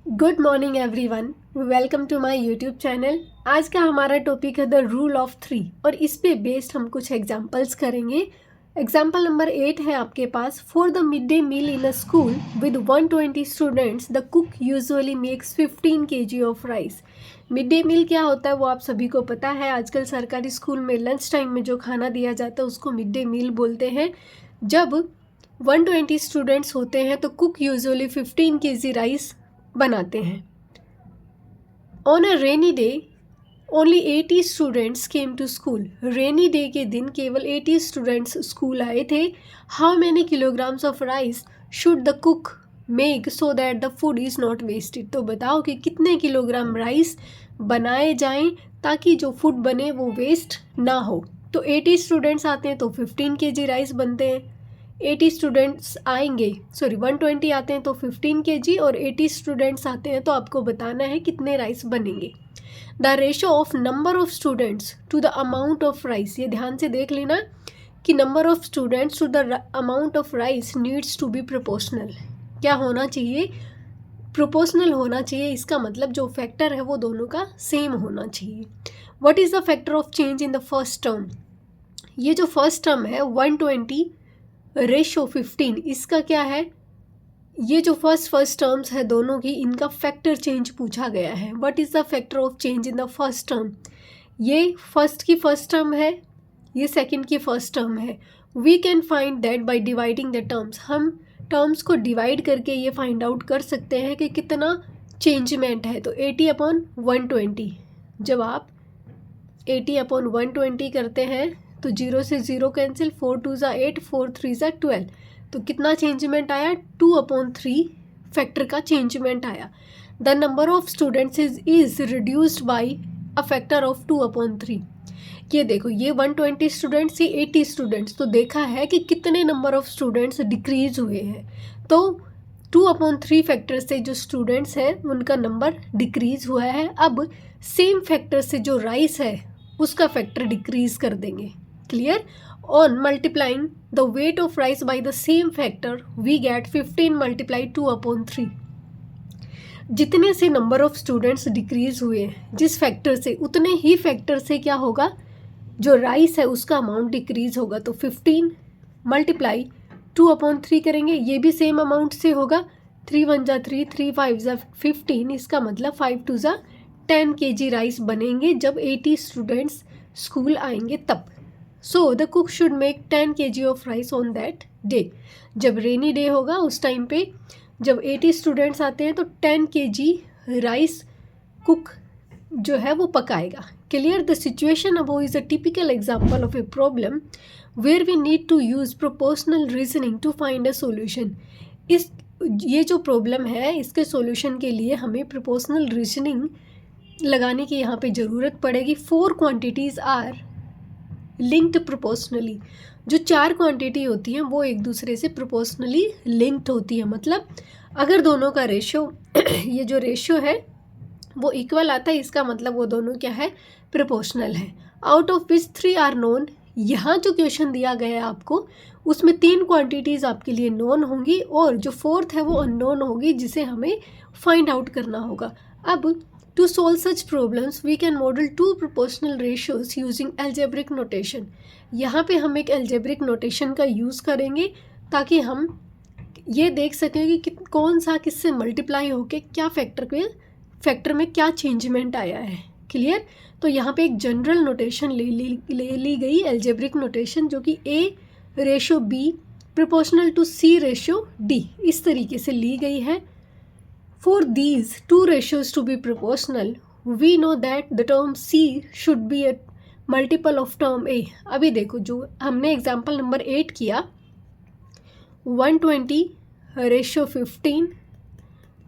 Good morning everyone, welcome to my YouTube channel. आज का हमारा टॉपिक है द रूल ऑफ 3 और इस पे बेस्ड हम कुछ एग्जांपल्स करेंगे। एग्जांपल नंबर 8 है आपके पास। For the mid day meal in a school with 120 students the cook usually makes 15 kg of rice. Mid day meal क्या होता है वो आप सभी को पता है। आजकल सरकारी स्कूल में लंच टाइम में जो खाना दिया जाता है उसको मिड डे मील बोलते हैं। जब 120 स्टूडेंट्स होते हैं तो कुक यूजुअली 15 kg राइस बनाते हैं। On a rainy day only 80 students came to school. Rainy day के दिन केवल 80 स्टूडेंट्स स्कूल आए थे। How many kilograms of rice should the cook make so that the food is not wasted. तो बताओ कि कितने किलोग्राम राइस बनाए जाएं ताकि जो फूड बने वो वेस्ट ना हो। तो 80 स्टूडेंट्स आते हैं तो 15 kg राइस बनते हैं। 80 स्टूडेंट्स आएंगे 120 आते हैं तो 15 kg और 80 स्टूडेंट्स आते हैं तो आपको बताना है कितने राइस बनेंगे। The ratio of number of students to the amount of rice, ये ध्यान से देख लेना कि number of students to the amount of rice needs to be proportional. क्या होना चाहिए? प्रोपोर्शनल होना चाहिए। इसका मतलब जो फैक्टर है वो दोनों का सेम होना चाहिए। What is the factor of change in the first term? ये जो फर्स्ट टर्म है 120 रेशो 15, इसका क्या है? ये जो फर्स्ट टर्म्स है दोनों की, इनका फैक्टर चेंज पूछा गया है। What is the factor of change in the first term? ये फर्स्ट की फर्स्ट टर्म है, ये सेकंड की फर्स्ट टर्म है। We can find that by dividing the terms. हम टर्म्स को डिवाइड करके ये फाइंड आउट कर सकते हैं कि कितना चेंजमेंट है। तो 80/120, जब आप 80/120 करते हैं तो 0 से 0 कैंसिल, 4 2 ज़ा 8, 4 3 ज़ा 12, तो कितना चेंजमेंट आया? 2/3 फैक्टर का चेंजमेंट आया। The number of students is reduced by a factor of 2/3। ये देखो, ये 120 स्टूडेंट्स, ये 80 स्टूडेंट्स, तो देखा है कि कितने नंबर ऑफ स्टूडेंट्स डिक्रीज हुए हैं। तो 2/3 फैक्टर से जो स्टूडेंट्स हैं उनका नंबर डिक्रीज हुआ है। अब सेम फैक्टर से जो राइस है उसका फैक्टर डिक्रीज कर देंगे। Clear? On multiplying the weight of rice by the same factor we get 15 multiply 2/3। जितने से नंबर ऑफ स्टूडेंट्स डिक्रीज हुए जिस फैक्टर से, उतने ही फैक्टर से क्या होगा? जो राइस है उसका अमाउंट डिक्रीज होगा। तो 15 मल्टीप्लाई 2/3 करेंगे, ये भी सेम अमाउंट से होगा। 3 1 ज़ा 3, 3 5 ज़ा 15, इसका मतलब 5 2 ज़ा 10 kg राइस बनेंगे जब 80 स्टूडेंट्स स्कूल आएंगे तब। So the cook should make 10 kg of rice on that day. जब रेनी डे होगा उस टाइम पे जब 80 स्टूडेंट्स आते हैं तो 10 kg राइस कुक जो है वो पकाएगा। Clear? The situation above is a typical example of a problem where we need to use proportional reasoning to find a solution. ये जो प्रॉब्लम है इसके सॉल्यूशन के लिए हमें प्रोपोर्शनल रीजनिंग लगाने की यहाँ पे ज़रूरत पड़ेगी। 4 क्वांटिटीज़ आर लिंक्ड प्रोपोर्शनली। जो 4 क्वांटिटी होती हैं वो एक दूसरे से प्रोपोर्शनली लिंक्ड होती है। मतलब अगर दोनों का रेशो ये जो रेशो है वो इक्वल आता है, इसका मतलब वो दोनों क्या है? प्रोपोर्शनल है। Out of which 3 are known. यहाँ जो क्वेश्चन दिया गया है आपको उसमें 3 क्वांटिटीज़ आपके लिए नोन होंगी और जो 4th है वो अननोन होगी जिसे हमें फाइंड आउट करना होगा। अब to solve such problems we can model 2 proportional ratios using algebraic notation। यहाँ पे हम एक algebraic notation का यूज़ करेंगे ताकि हम ये देख सकें कि कौन सा किससे मल्टीप्लाई होके क्या फैक्टर में क्या चेंजमेंट आया है। क्लियर? तो यहाँ पे एक जनरल नोटेशन ले ली गई algebraic notation जो कि A/B proportional to C/D इस तरीके से ली गई है। For these 2 ratios to be proportional, we know that the term C should be a multiple of term A। अभी देखो, जो हमने एग्जाम्पल नंबर 8 किया 120/15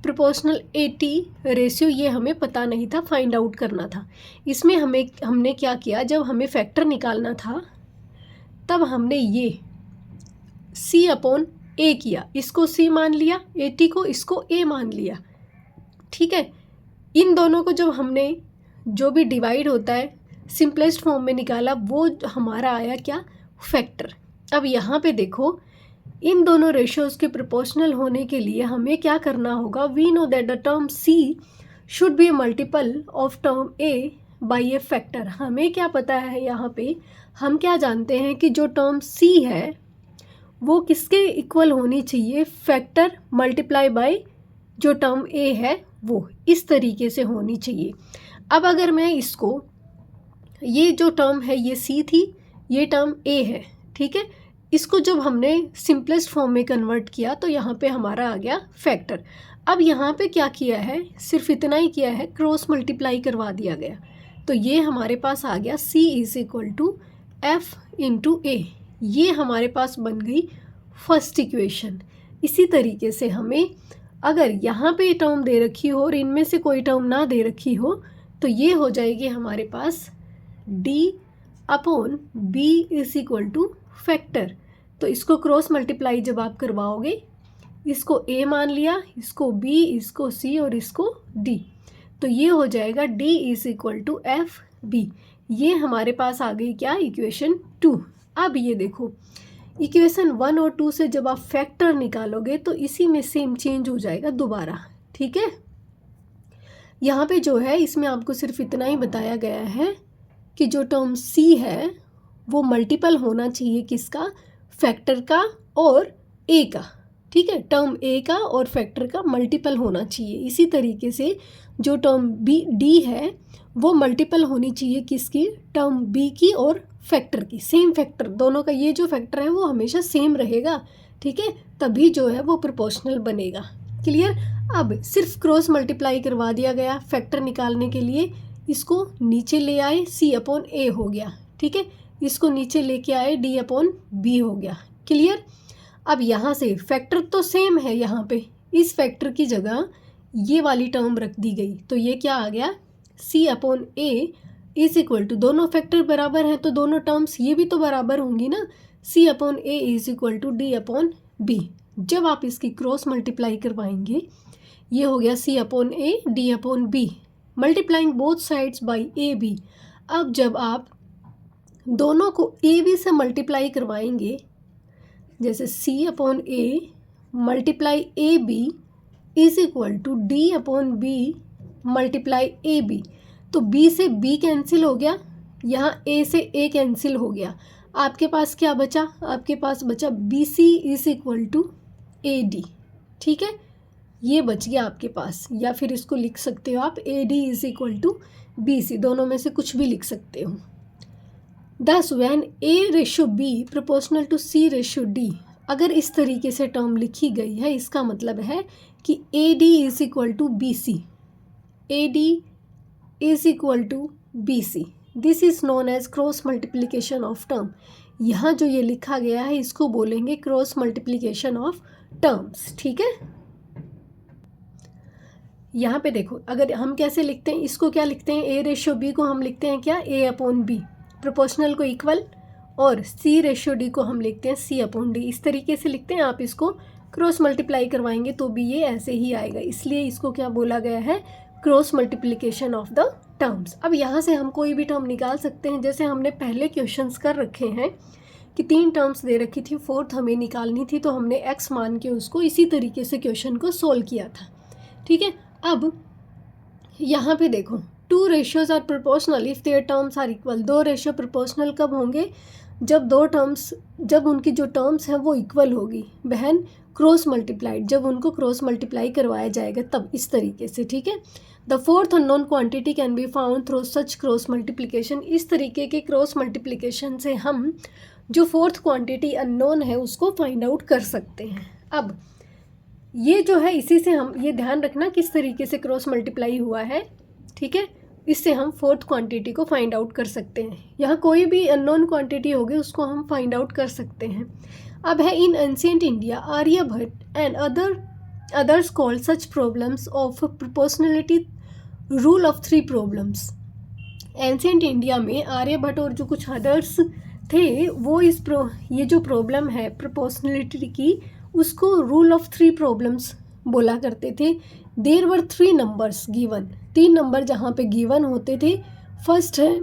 प्रोपोर्शनल 80 रेशियो, ये हमें पता नहीं था, फाइंड आउट करना था। इसमें हमने क्या किया, जब हमें फैक्टर निकालना था तब हमने ये C/A किया, इसको C मान लिया, 80 को इसको A मान लिया। ठीक है? इन दोनों को जब हमने जो भी डिवाइड होता है सिंपलेस्ट फॉर्म में निकाला वो हमारा आया क्या? फैक्टर। अब यहाँ पे देखो इन दोनों रेशियोज के प्रोपोर्शनल होने के लिए हमें क्या करना होगा, we know that the term C should be a multiple of term A by a factor. हमें क्या पता है, यहाँ पे हम क्या जानते हैं कि जो टर्म सी है वो किसके इक्वल होनी चाहिए, फैक्टर मल्टीप्लाई बाय जो टर्म ए है वो, इस तरीके से होनी चाहिए। अब अगर मैं इसको, ये जो टर्म है ये सी थी, ये टर्म ए है, ठीक है, इसको जब हमने सिंपलेस्ट फॉर्म में कन्वर्ट किया तो यहाँ पे हमारा आ गया फैक्टर। अब यहाँ पे क्या किया है, सिर्फ इतना ही किया है, क्रॉस मल्टीप्लाई करवा दिया गया, तो ये हमारे पास आ गया C is equal to F into A. ये हमारे पास बन गई फर्स्ट इक्वेशन। इसी तरीके से हमें अगर यहाँ पे टर्म दे रखी हो और इनमें से कोई टर्म ना दे रखी हो तो ये हो जाएगी हमारे पास D upon B is equal two factor. तो इसको क्रॉस मल्टीप्लाई जब आप करवाओगे, इसको A मान लिया, इसको B, इसको C और इसको D, तो ये हो जाएगा D is equal to F B. ये हमारे पास आ गई क्या, इक्वेशन 2। अब ये देखो, इक्वेशन 1 और 2 से जब आप फैक्टर निकालोगे तो इसी में सेम चेंज हो जाएगा दोबारा, ठीक है। यहाँ पे जो है इसमें आपको सिर्फ इतना ही बताया गया है कि जो टर्म C है वो मल्टीपल होना चाहिए किसका, फैक्टर का और A का, ठीक है, टर्म A का और फैक्टर का मल्टीपल होना चाहिए। इसी तरीके से जो टर्म D है वो मल्टीपल होनी चाहिए किसकी, टर्म B की और फैक्टर की, सेम फैक्टर दोनों का, ये जो फैक्टर है वो हमेशा सेम रहेगा, ठीक है, तभी जो है वो प्रोपोर्शनल बनेगा। क्लियर। अब सिर्फ क्रॉस मल्टीप्लाई करवा दिया गया फैक्टर निकालने के लिए, इसको नीचे ले आए, C अपॉन A हो गया, ठीक है, इसको नीचे लेके आए, D अपॉन B हो गया। क्लियर। अब यहाँ से फैक्टर तो सेम है, यहाँ पे इस फैक्टर की जगह ये वाली टर्म रख दी गई, तो ये क्या आ गया, C upon A is equal to, दोनों फैक्टर बराबर हैं तो दोनों टर्म्स ये भी तो बराबर होंगी ना, C upon A is equal to D upon B। जब आप इसकी क्रॉस मल्टीप्लाई करवाएंगे, ये हो गया C upon A D upon B, multiplying both sides by AB। अब जब आप दोनों को AB से मल्टीप्लाई करवाएंगे, जैसे C upon A multiply AB is equal to D upon B multiply AB, तो B से B कैंसिल हो गया, यहाँ A से A कैंसिल हो गया, आपके पास क्या बचा, आपके पास बचा BC is equal to AD, ठीक है, ये बच गया आपके पास। या फिर इसको लिख सकते हो आप AD is equal to BC, दोनों में से कुछ भी लिख सकते हो। Thus when A ratio B proportional to C ratio D, अगर इस तरीके से टर्म लिखी गई है, इसका मतलब है कि AD is equal to BC, AD is equal to BC, this is known as cross multiplication of term. यहाँ जो ये लिखा गया है इसको बोलेंगे क्रॉस मल्टीप्लिकेशन ऑफ टर्म्स, ठीक है। यहाँ पे देखो, अगर हम कैसे लिखते हैं, इसको क्या लिखते हैं, A रेशो B को हम लिखते हैं क्या, A अपॉन B, प्रोपोर्शनल को इक्वल, और C रेशो D को हम लिखते हैं C अपॉन D, इस तरीके से लिखते हैं। आप इसको क्रॉस मल्टीप्लाई करवाएंगे तो भी ये ऐसे ही आएगा, इसलिए इसको क्या बोला गया है, cross multiplication of the terms. अब यहाँ से हम कोई भी टर्म निकाल सकते हैं, जैसे हमने पहले क्वेश्चंस कर रखे हैं कि 3 टर्म्स दे रखी थी, 4th हमें निकालनी थी, तो हमने x मान के उसको इसी तरीके से क्वेश्चन को सोल्व किया था, ठीक है। अब यहाँ पे देखो, 2 ratios are proportional if their terms are equal. 2 ratio proportional कब होंगे, जब दो टर्म्स, जब उनकी जो टर्म्स हैं वो इक्वल होगी, बहन क्रॉस मल्टीप्लाइड, जब उनको क्रॉस मल्टीप्लाई करवाया जाएगा तब, इस तरीके से, ठीक है। The fourth unknown quantity can be found through such cross multiplication. इस तरीके के क्रॉस मल्टीप्लिकेशन से हम जो फोर्थ क्वांटिटी अननोन है उसको फाइंड आउट कर सकते हैं। अब ये जो है, इसी से हम ये ध्यान रखना किस तरीके से क्रॉस मल्टीप्लाई हुआ है, ठीक है, इससे हम फोर्थ क्वांटिटी को फाइंड आउट कर सकते हैं। यहाँ कोई भी अननोन क्वांटिटी होगी उसको हम फाइंड आउट कर सकते हैं। अब है, in ancient India Aryabhata and others called such problems of proportionality rule of 3 problems. Ancient India में आर्यभट्ट और जो कुछ अदर्स थे वो ये जो प्रॉब्लम है प्रोपोर्शनलिटी की, उसको रूल ऑफ 3 प्रॉब्लम्स बोला करते थे। There were 3 numbers given, 3 number जहाँ पे गिवन होते थे। फर्स्ट है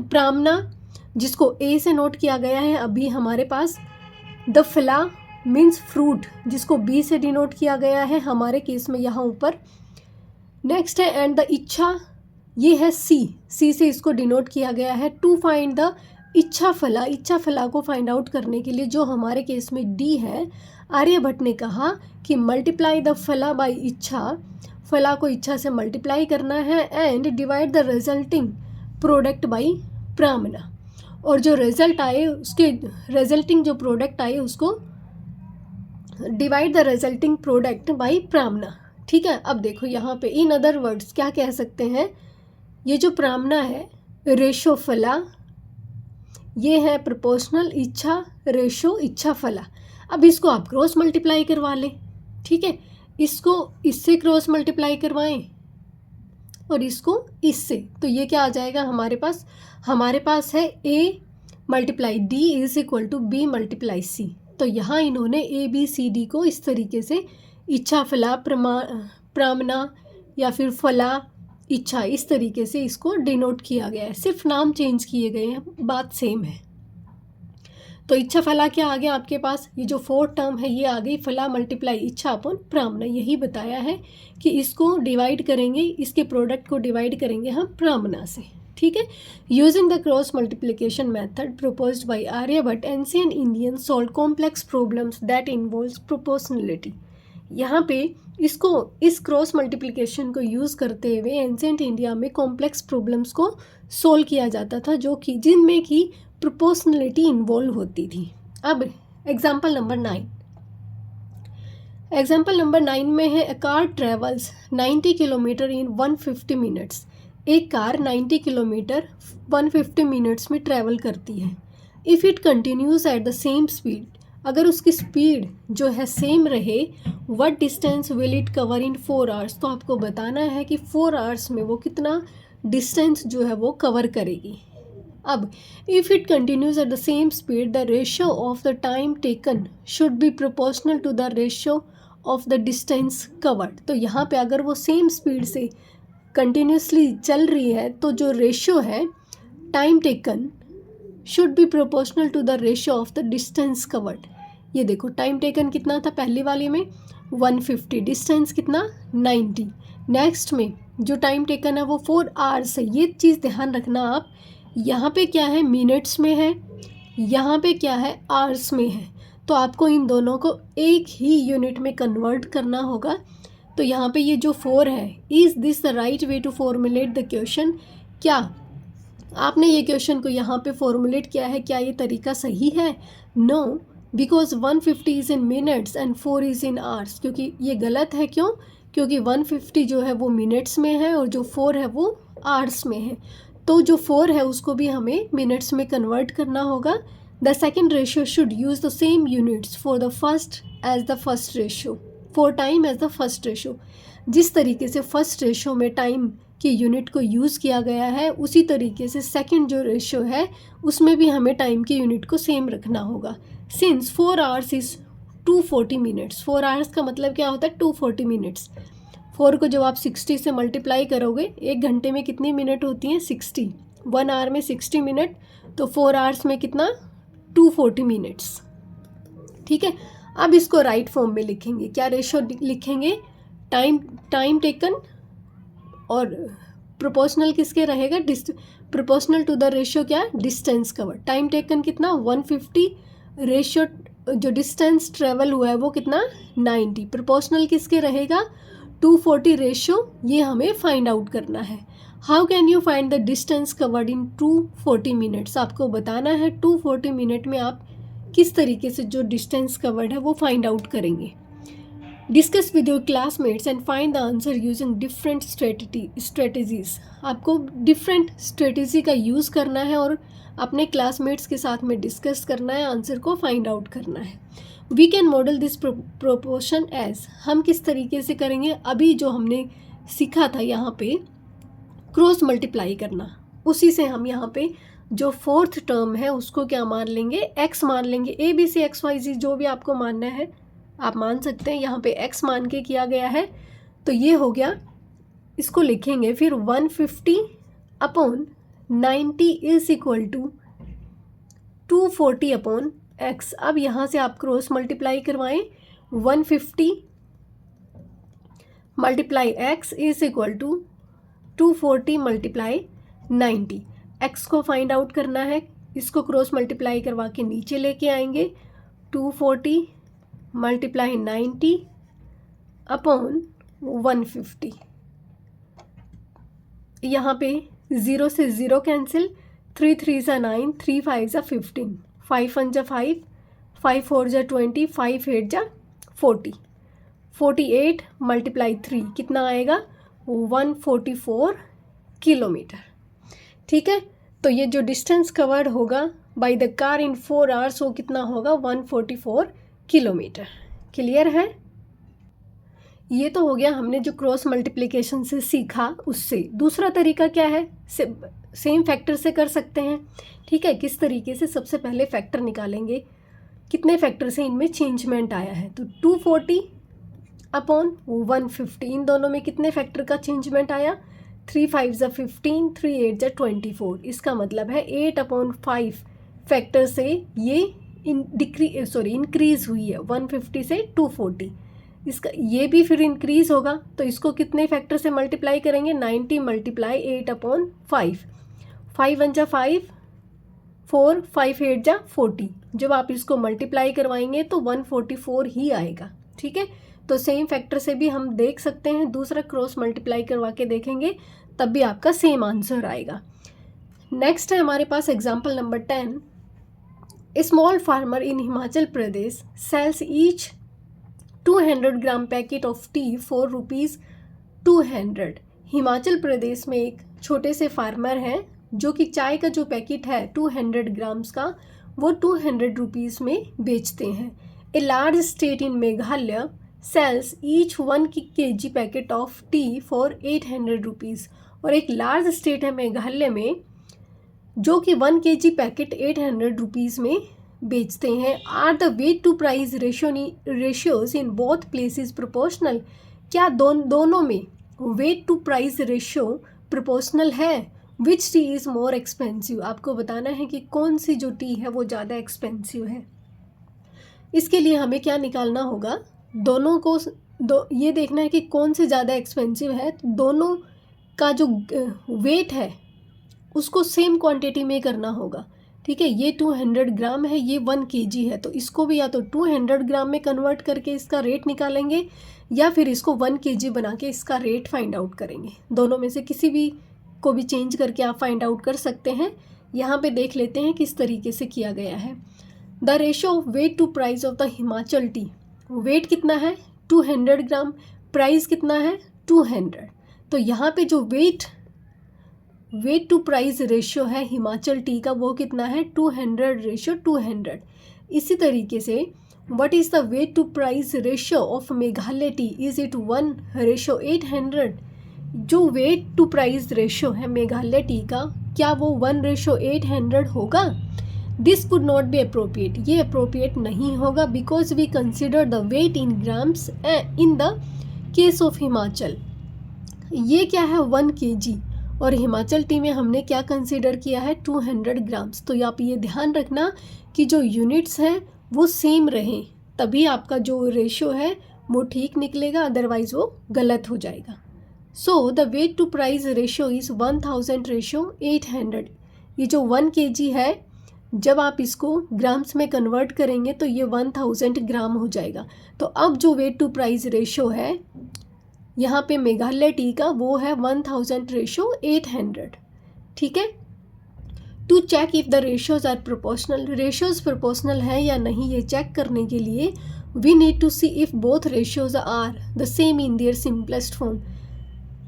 प्रामना, जिसको A से नोट किया गया है अभी हमारे पास। द फिला, मीन्स फ्रूट, जिसको बी से डिनोट किया गया है हमारे केस में यहाँ ऊपर। नेक्स्ट है एंड द इच्छा, ये है सी से इसको डिनोट किया गया है। टू फाइंड द इच्छा फला, इच्छा फला को फाइंड आउट करने के लिए जो हमारे केस में डी है, आर्यभट्ट ने कहा कि मल्टीप्लाई द फला बाय इच्छा, फला को इच्छा से मल्टीप्लाई करना है and divide the resulting product by प्रामना, और जो रिजल्ट आए उसके रिजल्टिंग जो प्रोडक्ट आए उसको divide the resulting product by प्रामना। ठीक है, अब देखो यहाँ पे इन अदर वर्ड्स क्या कह सकते हैं, ये जो प्रामना है रेशो फला, ये है प्रोपोर्शनल इच्छा रेशो इच्छा फला। अब इसको आप क्रॉस मल्टीप्लाई करवा लें। ठीक है, इसको इससे क्रॉस मल्टीप्लाई करवाएं और इसको इससे, तो ये क्या आ जाएगा हमारे पास है A multiply D is equal to B multiply C. तो यहाँ इन्होंने ए बी सी डी को इस तरीके से इच्छा फला प्रामना या फिर फला इच्छा, इस तरीके से इसको डिनोट किया गया है, सिर्फ नाम चेंज किए गए हैं, बात सेम है। तो इच्छा फला क्या आ गया आपके पास, ये जो फोर्थ टर्म है ये आ गई फला मल्टीप्लाई इच्छा अपॉन प्रामना। यही बताया है कि इसको डिवाइड करेंगे, इसके प्रोडक्ट को डिवाइड करेंगे हम प्रामना से। ठीक है, using the cross multiplication method proposed by Aryabhata, ancient Indians solve complex problems that involves proportionality. यहाँ पे इसको इस क्रॉस मल्टीप्लिकेशन को यूज़ करते हुए एंशिएंट इंडिया में कॉम्प्लेक्स प्रॉब्लम्स को सोल्व किया जाता था, जो कि जिनमें कि प्रोपोर्शनलिटी इन्वॉल्व होती थी। अब एग्जाम्पल नंबर 9 में है, a car travels 90 kilometre in 150 minutes. एक कार 90 किलोमीटर 150 मिनट्स में ट्रैवल करती है। If it continues at the same speed, अगर उसकी स्पीड जो है सेम रहे, what distance will it cover in 4 hours, तो आपको बताना है कि 4 आवर्स में वो कितना डिस्टेंस जो है वो कवर करेगी। अब if it continues at the same speed, the ratio of the time taken should be proportional to the ratio of the distance covered. तो यहाँ पे अगर वो सेम स्पीड से कंटिन्यूसली चल रही है तो जो रेशियो है time taken should be proportional to the ratio of the distance covered. ये देखो टाइम टेकन कितना था पहली वाली में 150, डिस्टेंस कितना 90। नेक्स्ट में जो टाइम टेकन है वो 4 आवर्स है। ये चीज़ ध्यान रखना आप, यहाँ पे क्या है मिनट्स में है, यहाँ पे क्या है आवर्स में है, तो आपको इन दोनों को एक ही यूनिट में कन्वर्ट करना होगा। तो यहाँ पे ये जो 4 है, is this the right way to formulate the question, क्या आपने ये क्वेश्चन को यहाँ पे फॉर्मुलेट किया है, क्या ये तरीका सही है? No, because 150 is in minutes and 4 is in hours. क्योंकि ये गलत है, क्यों? क्योंकि 150 जो है वो मिनट्स में है और जो 4 है वो आवर्स में है। तो जो 4 है उसको भी हमें मिनट्स में कन्वर्ट करना होगा। The second ratio should use the same units for the first as the first ratio, for time as the first ratio. जिस तरीके से फर्स्ट रेशियो में टाइम की यूनिट को यूज़ किया गया है, उसी तरीके से सेकंड जो रेशियो है उसमें भी हमें टाइम की यूनिट को सेम रखना होगा। Since 4 hours is 240 minutes, 4 hours का मतलब क्या होता है 240 मिनट्स। 4 को जब आप 60 से मल्टीप्लाई करोगे, 1 घंटे में कितनी मिनट होती हैं 60, 1 आवर में 60 मिनट, तो 4 आवर्स में कितना 240 मिनट्स। ठीक है, अब इसको राइट फॉर्म में लिखेंगे, क्या रेशियो लिखेंगे, टाइम टेकन और प्रोपोर्शनल किसके रहेगा, प्रोपोर्शनल टू द रेशियो क्या, डिस्टेंस कवर। टाइम टेकन कितना 150, रेशियो जो डिस्टेंस ट्रेवल हुआ है वो कितना 90, प्रोपोर्शनल किसके रहेगा 240 रेशियो, ये हमें फाइंड आउट करना है। How can you find the distance covered in 240 minutes, आपको बताना है 240 मिनट में आप किस तरीके से जो डिस्टेंस कवर्ड है वो फाइंड आउट करेंगे। Discuss with your classmates and find the answer using different strategies. आपको डिफरेंट स्ट्रेटजी का यूज़ करना है और अपने क्लासमेट्स के साथ में डिस्कस करना है, आंसर को फाइंड आउट करना है। We can model this proportion as, हम किस तरीके से करेंगे, अभी जो हमने सीखा था यहाँ पे क्रॉस मल्टीप्लाई करना, उसी से हम यहाँ पे जो 4th टर्म है उसको क्या मान लेंगे, x मान लेंगे। ABC XYZ जो भी आपको मानना है आप मान सकते हैं, यहाँ पे x मान के किया गया है, तो ये हो गया। इसको लिखेंगे फिर 150 upon 90 is equal to 240 upon x। अब यहाँ से आप क्रॉस मल्टीप्लाई करवाएं, 150 multiply x is equal to 240 multiply 90। x को फाइंड आउट करना है, इसको क्रॉस मल्टीप्लाई करवा के नीचे लेके आएंगे, 240 मल्टीप्लाई 90 अपॉन 150। यहाँ पे 0 से 0 कैंसिल, 3 3 ज़ा 9, 3 5 ज़ा 15, 5 1 ज़ा 5, 5 4 ज़ा 20, 5 8 ज़ा 40, 48 मल्टीप्लाई 3 कितना आएगा, 144 किलोमीटर। ठीक है, तो ये जो डिस्टेंस कवर्ड होगा by the car in 4 hours वो कितना होगा, 144 किलोमीटर। क्लियर है? ये तो हो गया हमने जो क्रॉस मल्टीप्लिकेशन से सीखा उससे। दूसरा तरीका क्या है, सेम फैक्टर से कर सकते हैं। ठीक है, किस तरीके से, सबसे पहले फैक्टर निकालेंगे, कितने फैक्टर से इनमें चेंजमेंट आया है। तो 240 अपॉन 150, इन दोनों में कितने फैक्टर का चेंजमेंट आया, 3 5 ज़ा 15, 3 8 ज़ा 24। इसका मतलब है 8/5 फैक्टर से ये इंक्रीज़ हुई है 150 से 240। इसका ये भी फिर इंक्रीज़ होगा, तो इसको कितने फैक्टर से मल्टीप्लाई करेंगे, 90 मल्टीप्लाई 8/5, 5 1 ज़ा 5, 4 5 8 ज़ा 40। जब आप इसको मल्टीप्लाई करवाएंगे तो 144 ही आएगा। ठीक है, तो सेम फैक्टर से भी हम देख सकते हैं, दूसरा क्रॉस मल्टीप्लाई करवा के देखेंगे तब भी आपका सेम आंसर आएगा। नेक्स्ट है हमारे पास example number 10। A small farmer in Himachal Pradesh sells each 200 gram packet of tea for ₹200। Himachal Pradesh में एक छोटे से फार्मर हैं जो कि चाय का जो पैकेट है 200 ग्राम्स का वो 200 रुपीज़ में बेचते हैं। A large state in Meghalaya sells each 1 kg packet of tea for 800 rupees. और एक लार्ज स्टेट है मेघालय में जो कि 1 kg पैकेट 800 रुपीज़ में बेचते हैं। Are the weight to price ratios in both places proportional. क्या दोनों में weight to price ratio proportional है। Which tea is more expensive. आपको बताना है कि कौन सी जो टी है वो ज़्यादा एक्सपेंसिव है। इसके लिए हमें क्या निकालना होगा, दोनों को ये देखना है कि कौन से ज़्यादा एक्सपेंसिव है। तो दोनों का जो वेट है उसको सेम क्वांटिटी में करना होगा। ठीक है, ये 200 ग्राम है, ये 1 kg है, तो इसको भी या तो 200 ग्राम में कन्वर्ट करके इसका रेट निकालेंगे या फिर इसको 1 kg बना के इसका रेट फाइंड आउट करेंगे। दोनों में से किसी भी को भी चेंज करके आप फाइंड आउट कर सकते हैं। यहाँ पे देख लेते हैं किस तरीके से किया गया है। The ratio of weight to price of the Himachal tea. Weight कितना है 200 ग्राम, प्राइस कितना है 200। तो यहाँ पे जो वेट टू प्राइस रेशियो है हिमाचल टी का वो कितना है 200:200। इसी तरीके से what is the weight to price ratio of Meghalaya tea, is it 1:800। जो वेट टू प्राइस रेशियो है मेघालय टी का क्या वो 1:800 होगा। This could not be appropriate, ये अप्रोप्रिएट नहीं होगा because we consider the weight in grams in the case of Himachal. ये क्या है 1 kg और हिमाचल टी में हमने क्या कंसिडर किया है 200 ग्राम्स। तो आप ये ध्यान रखना कि जो यूनिट्स हैं वो सेम रहें, तभी आपका जो रेशियो है वो ठीक निकलेगा, अदरवाइज वो गलत हो जाएगा। So the weight to price ratio is 1000:800। ये जो 1 kg है जब आप इसको ग्राम्स में कन्वर्ट करेंगे तो ये 1000 ग्राम हो जाएगा। तो अब जो वेट टू प्राइस रेशियो है यहाँ पे मेघालय टी का वो है 1000:800। ठीक है, to check if the ratios are proportional. Ratios proportional है या नहीं ये चेक करने के लिए we need to see if both ratios are the same in their simplest form.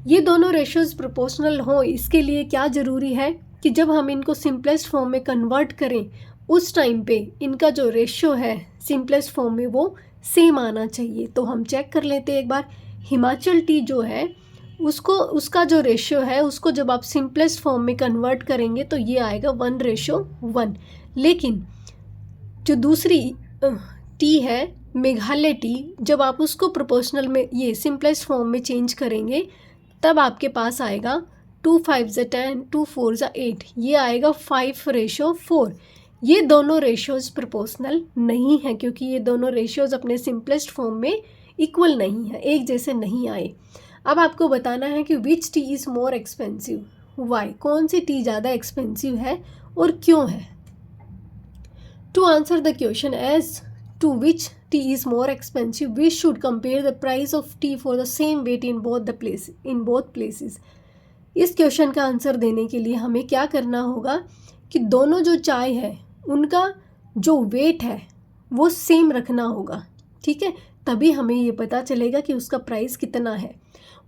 ये दोनों रेशियोज प्रोपोर्शनल हों, इसके लिए क्या ज़रूरी है कि जब हम इनको सिंपलेस्ट फॉर्म में कन्वर्ट करें उस टाइम पे इनका जो रेशियो है सिंपलेस्ट फॉर्म में वो सेम आना चाहिए। तो हम चेक कर लेते हैं एक बार। हिमाचल टी जो है उसका जो रेशियो है उसको जब आप सिंपलेस्ट फॉर्म में कन्वर्ट करेंगे तो ये आएगा 1:1। लेकिन जो दूसरी टी है मेघालय टी, जब आप उसको प्रोपोर्शनल में ये सिंपलेस्ट फॉर्म में चेंज करेंगे तब आपके पास आएगा 2 5 ज़ा 10, 2 4 ज़ा 8, ये आएगा 5:4। ये दोनों रेशियोज़ प्रोपोर्शनल नहीं हैं, क्योंकि ये दोनों रेशियोज़ अपने सिंपलेस्ट फॉर्म में इक्वल नहीं है, एक जैसे नहीं आए। अब आपको बताना है कि which tea is more expensive, why, कौन सी टी ज़्यादा एक्सपेंसिव है और क्यों है। To answer the question as to which tea is more expensive we should compare the price of tea for the same weight in both places. इस question का answer देने के लिए हमें क्या करना होगा कि दोनों जो चाय है उनका जो वेट है वो सेम रखना होगा, ठीक है, तभी हमें ये पता चलेगा कि उसका प्राइस कितना है।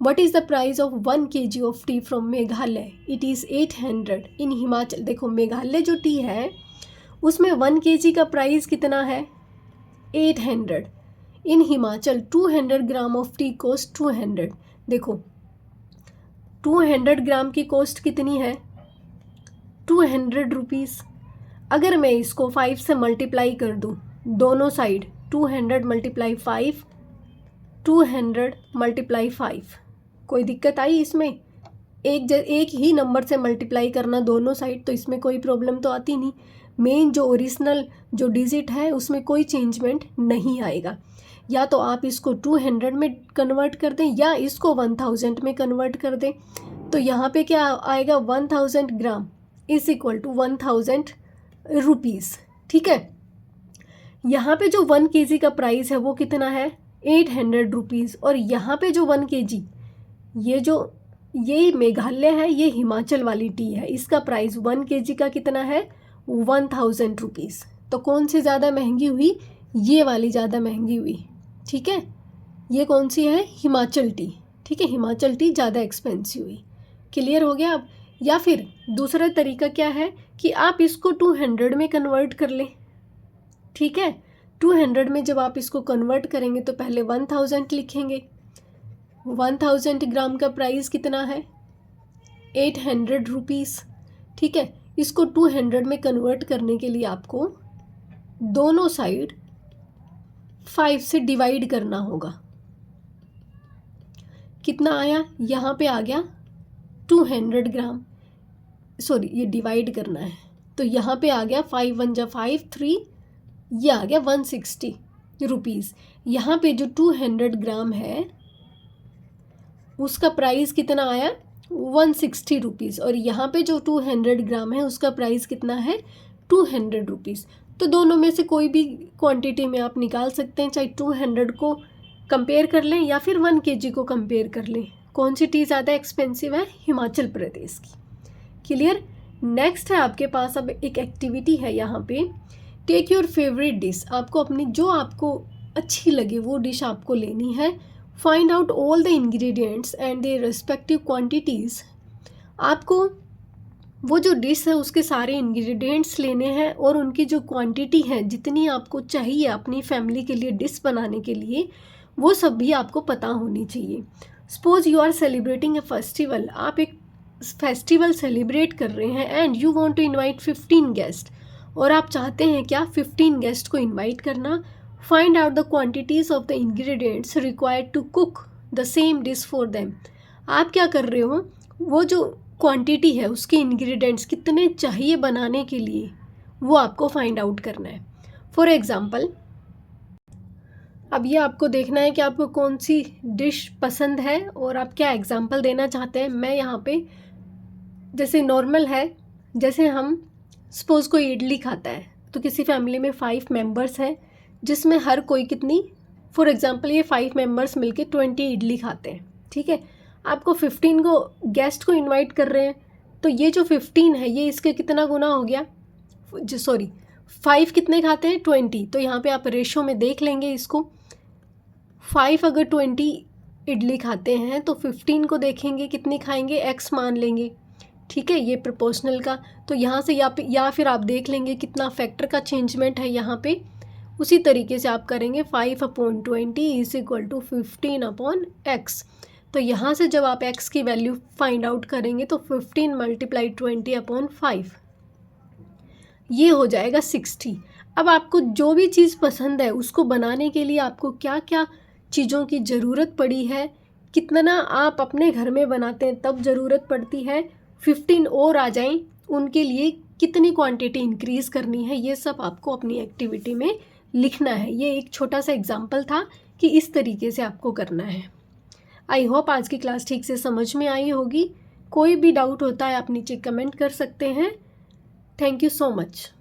What is the price of 1 kg of T from Meghalaya, it is 800 in Himachal. देखो मेघालय जो टी है उसमें 1 kg का प्राइस कितना है, 800। In Himachal 200 gram of tea cost 200। देखो 200 ग्राम की कॉस्ट कितनी है, 200 रुपीज़। अगर मैं इसको 5 से मल्टीप्लाई कर दूँ दोनों साइड, 200 मल्टीप्लाई 5, 200 मल्टीप्लाई 5, कोई दिक्कत आई इसमें? एक ही नंबर से मल्टीप्लाई करना दोनों साइड, तो इसमें कोई प्रॉब्लम तो आती नहीं। मेन जो ओरिजिनल जो डिजिट है उसमें कोई चेंजमेंट नहीं आएगा। या तो आप इसको 200 में कन्वर्ट कर दें या इसको 1000 में कन्वर्ट कर दें। तो यहाँ पे क्या आएगा, 1000 gram is equal to 1000 rupees, ठीक है। यहाँ पे जो 1 kg का प्राइस है वो कितना है, 800 रुपीज़। और यहाँ पे जो 1 kg, ये मेघालय है, ये हिमाचल वाली टी है, इसका प्राइस 1 kg का कितना है, 1000 रुपीज़। तो कौन सी ज़्यादा महंगी हुई, ये वाली ज़्यादा महंगी हुई, ठीक है। ये कौन सी है, हिमाचल टी, ठीक है, हिमाचल टी ज़्यादा एक्सपेंसिव हुई। क्लियर हो गया अब। या फिर दूसरा तरीका क्या है कि आप इसको 200 में कन्वर्ट कर लें, ठीक है। 200 में जब आप इसको कन्वर्ट करेंगे तो पहले 1000 लिखेंगे। 1000 ग्राम का प्राइस कितना है, 800 रुपीज़, ठीक है। इसको 200 में कन्वर्ट करने के लिए आपको दोनों साइड 5 से डिवाइड करना होगा। कितना आया, यहाँ पे आ गया 200 ग्राम, सॉरी ये डिवाइड करना है, तो यहाँ पे आ गया 5 1 जा 5 3, ये आ गया 160 रुपीज़। यहाँ पे जो 200 ग्राम है उसका प्राइस कितना आया, 160 रुपीज़। और यहाँ पे जो 200 ग्राम है उसका प्राइस कितना है, 200 रुपीज़। तो दोनों में से कोई भी क्वांटिटी में आप निकाल सकते हैं, चाहे 200 को कंपेयर कर लें या फिर 1 kg को कंपेयर कर लें। कौन सी टी ज़्यादा एक्सपेंसिव है, हिमाचल प्रदेश की। क्लियर। नेक्स्ट है आपके पास अब एक एक्टिविटी है यहाँ पे, टेक योर फेवरेट डिश। आपको अपनी जो आपको अच्छी लगे वो डिश आपको लेनी है। Find out all the ingredients and their respective quantities. आपको वो जो डिश है उसके सारे इंग्रेडिएंट्स लेने हैं और उनकी जो क्वांटिटी है, जितनी आपको चाहिए अपनी फैमिली के लिए डिश बनाने के लिए, वो सब भी आपको पता होनी चाहिए। Suppose you are celebrating a festival, आप एक फेस्टिवल सेलिब्रेट कर रहे हैं and you want to invite 15 guest, और आप चाहते हैं क्या, 15 गेस्ट को इनवाइट करना। Find out the quantities of the ingredients required to cook the same dish for them. आप क्या कर रहे हो, वो जो क्वांटिटी है उसके इंग्रेडिएंट्स कितने चाहिए बनाने के लिए, वो आपको फाइंड आउट करना है। फॉर एग्ज़ाम्पल, अब ये आपको देखना है कि आपको कौन सी डिश पसंद है और आप क्या एग्जाम्पल देना चाहते हैं। मैं यहाँ पे जैसे नॉर्मल है, जैसे हम सपोज़ कोई इडली खाता है, तो किसी फैमिली में 5 मेंबर्स हैं जिसमें हर कोई कितनी, फॉर एग्ज़ाम्पल ये 5 मेंबर्स मिलके 20 इडली खाते हैं, ठीक है। आपको 15 को गेस्ट को इनवाइट कर रहे हैं, तो ये जो 15 है ये इसके कितना गुना हो गया, जो सॉरी 5 कितने खाते हैं, 20। तो यहाँ पे आप रेशो में देख लेंगे इसको, 5 अगर 20 इडली खाते हैं तो 15 को देखेंगे कितनी खाएंगे, x मान लेंगे, ठीक है, ये प्रोपोर्शनल का। तो यहाँ से या फिर आप देख लेंगे कितना फैक्टर का चेंजमेंट है यहाँ पे। उसी तरीके से आप करेंगे 5/20 इज इक्वल टू 15/x। तो यहाँ से जब आप x की वैल्यू फाइंड आउट करेंगे तो 15 × 20/5, ये हो जाएगा 60। अब आपको जो भी चीज़ पसंद है उसको बनाने के लिए आपको क्या क्या चीज़ों की ज़रूरत पड़ी है, कितना आप अपने घर में बनाते हैं तब ज़रूरत पड़ती है, 15 और आ जाएं उनके लिए कितनी क्वांटिटी इंक्रीज़ करनी है, ये सब आपको अपनी एक्टिविटी में लिखना है। ये एक छोटा सा एग्जाम्पल था कि इस तरीके से आपको करना है। आई होप आज की क्लास ठीक से समझ में आई होगी। कोई भी डाउट होता है आप नीचे कमेंट कर सकते हैं। Thank you so much.